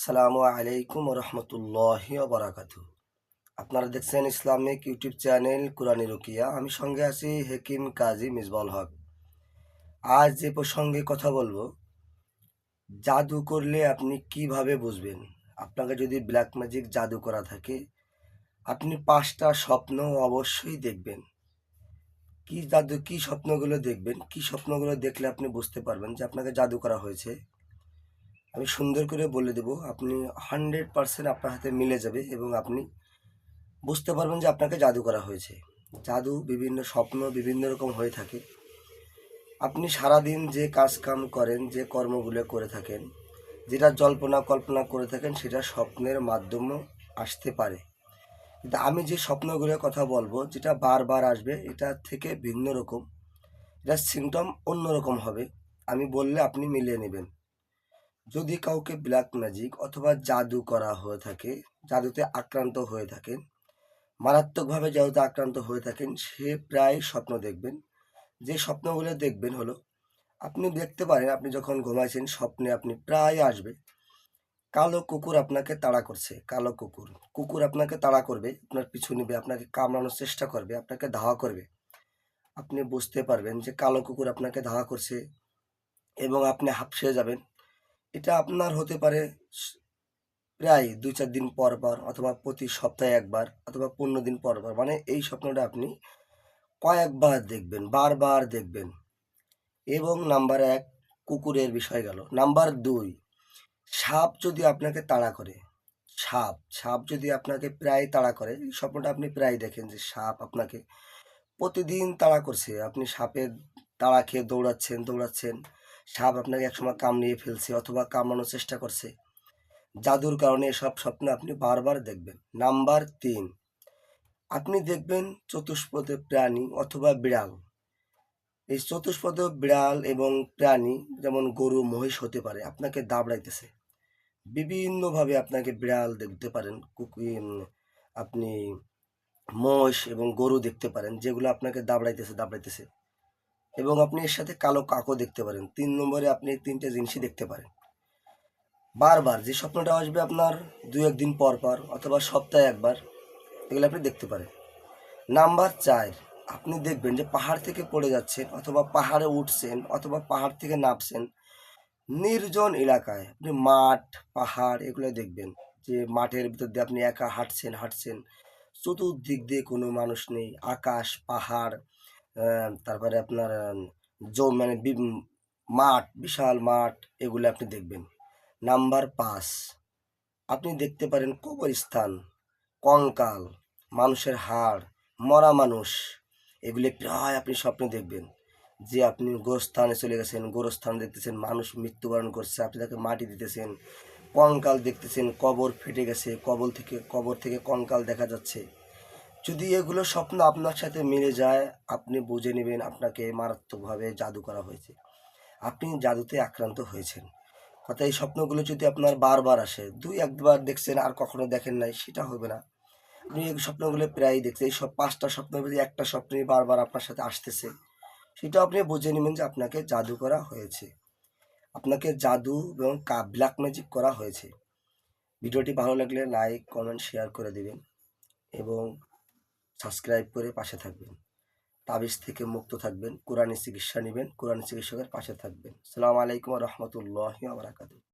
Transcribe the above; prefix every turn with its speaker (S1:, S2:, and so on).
S1: সালামু আলাইকুম রহমতুল্লাহি বারাকাতু। আপনারা দেখছেন ইসলামিক ইউটিউব চ্যানেল কুরআনী রুকিয়া। আমি সঙ্গে আছি হেকিম কাজী মিসবাউল হক। আজ যে প্রসঙ্গে কথা বলবো, জাদু করলে আপনি কিভাবে বুঝবেন। আপনাকে যদি ব্ল্যাক ম্যাজিক জাদু করা থাকে, আপনি 5টা স্বপ্ন অবশ্যই দেখবেন। কি স্বপ্নগুলো দেখবেন, কি স্বপ্নগুলো দেখলে আপনি বুঝতে পারবেন যে আপনাকে জাদু করা হয়েছে। আমি সুন্দর করে বলে দেব, আপনি 100% আপনার হাতে মিলে যাবে এবং আপনি বুঝতে পারবেন যে আপনাকে জাদু করা হয়েছে। জাদু বিভিন্ন স্বপ্ন বিভিন্ন রকম হয়ে থাকে। আপনি সারাদিন যে কাজ কাম করেন, যে কর্মগুলো করে থাকেন, যেটা জল্পনা কল্পনা করে থাকেন, সেটা স্বপ্নের মাধ্যমে আসতে পারে। কিন্তু আমি যে স্বপ্নগুলোর কথা বলবো, যেটা বারবার আসবে, এটা থেকে ভিন্ন রকম, এটা সিমটম অন্যরকম হবে। আমি বললে আপনি মিলিয়ে নেবেন। যদি কাউকে ব্ল্যাক ম্যাজিক অথবা জাদু করা হয়ে থাকে, জাদুতে আক্রান্ত হয়ে থাকেন, মারাত্মকভাবে যেহেতু আক্রান্ত হয়ে থাকেন, সে প্রায় স্বপ্ন দেখবেন। যে স্বপ্নগুলো দেখবেন হলো, আপনি দেখতে পারেন আপনি যখন ঘুমাইছেন স্বপ্নে আপনি প্রায় আসবে কালো কুকুর আপনাকে তাড়া করছে। কালো কুকুর কুকুর আপনাকে তাড়া করবে, আপনার পিছু নিবে, আপনাকে কামড়ানোর চেষ্টা করবে, আপনাকে ধাওয়া করবে। আপনি বুঝতে পারবেন যে কালো কুকুর আপনাকে ধাওয়া করছে এবং আপনি হাঁপসে যাবেন। এটা আপনার হতে পারে প্রায় 2-4 দিন পর পর, অথবা প্রতি সপ্তাহে একবার, অথবা 15 দিন পর পর। মানে এই স্বপ্নটা আপনি কয়েকবার দেখবেন, বারবার দেখবেন। এবং নাম্বার 1 কুকুরের বিষয় গেল। নাম্বার 2, সাপ যদি আপনাকে তাড়া করে, সাপ সাপ যদি আপনাকে প্রায় তাড়া করে, এই স্বপ্নটা আপনি প্রায় দেখেন যে সাপ আপনাকে প্রতিদিন তাড়া করছে, আপনি সাপের তাড়া খেয়ে দৌড়াচ্ছেন, সাপ আপনাকে একসময় কামড়িয়ে ফেলছে অথবা কামড়ানোর চেষ্টা করছে। জাদুর কারণে এসব স্বপ্ন আপনি বারবার দেখবেন। নাম্বার 3, আপনি দেখবেন চতুষ্পদ প্রাণী অথবা বিড়াল। এই চতুষ্পদ বিড়াল এবং প্রাণী যেমন গরু মহিষ হতে পারে আপনাকে দাবড়াইতেছে। বিভিন্নভাবে আপনাকে বিড়াল দেখতে পারেন, আপনি মহিষ এবং গরু দেখতে পারেন, যেগুলো আপনাকে দাবড়াইতেছে এবং আপনি এর সাথে কালো কাকও দেখতে পারেন। 3 নম্বরে আপনি 3টে জিনিসই দেখতে পারেন। বারবার যে স্বপ্নটা আসবে আপনার 2-1 দিন পর পর অথবা সপ্তাহে একবার, এগুলো আপনি দেখতে পারেন। নাম্বার 4, আপনি দেখবেন যে পাহাড় থেকে পড়ে যাচ্ছেন অথবা পাহাড়ে উঠছেন অথবা পাহাড় থেকে নামছেন নির্জন এলাকায়। আপনি মাঠ, পাহাড় এগুলো দেখবেন যে মাঠের ভিতর দিয়ে আপনি একা হাঁটছেন, চতুর্দিক দিয়ে কোনো মানুষ নেই, আকাশ, পাহাড়, তারপরে আপনার মানে মাঠ, বিশাল মাঠ, এগুলো আপনি দেখবেন। নাম্বার 5, আপনি দেখতে পারেন কবরস্থান, কঙ্কাল, মানুষের হাড়, মরা মানুষ, এগুলি প্রায় আপনি স্বপ্নে দেখবেন। যে আপনি গোরস্থানে চলে গেছেন, গোরস্থান দেখতেছেন, মানুষ মৃত্যুবরণ করছে, আপনি তাকে মাটি দিতেছেন। কঙ্কাল দেখতেছেন, কবর ফেটে গেছে, কবর থেকে কঙ্কাল দেখা যাচ্ছে। যদি এগুলো স্বপ্ন আপনার সাথে মিলে যায়, আপনি বুঝে নেবেন আপনাকে মারাত্মকভাবে জাদু করা হয়েছে, আপনি জাদুতে আক্রান্ত হয়েছেন। অর্থাৎ এই স্বপ্নগুলো যদি আপনার বারবার আসে, 2-1বার দেখছেন আর কখনো দেখেন নাই, সেটা হবে না। আপনি এই স্বপ্নগুলো প্রায়ই দেখছেন, এই সব 5টা স্বপ্নের মধ্যে একটা স্বপ্নই বারবার আপনার সাথে আসতেছে, সেটা আপনি বুঝে নেবেন যে আপনাকে জাদু করা হয়েছে, আপনাকে জাদু এবং ব্ল্যাক ম্যাজিক করা হয়েছে। ভিডিওটি ভালো লাগলে লাইক, কমেন্ট, শেয়ার করে দিবেন এবং সাবস্ক্রাইব করে পাশে থাকবেন। তাবিজ থেকে মুক্ত থাকবেন, কোরআনী চিকিৎসা নেবেন, কোরআনী চিকিৎসকের পাশে থাকবেন। আসসালামু আলাইকুম রহমতুল্লাহি ওয়া বারাকাতুহু।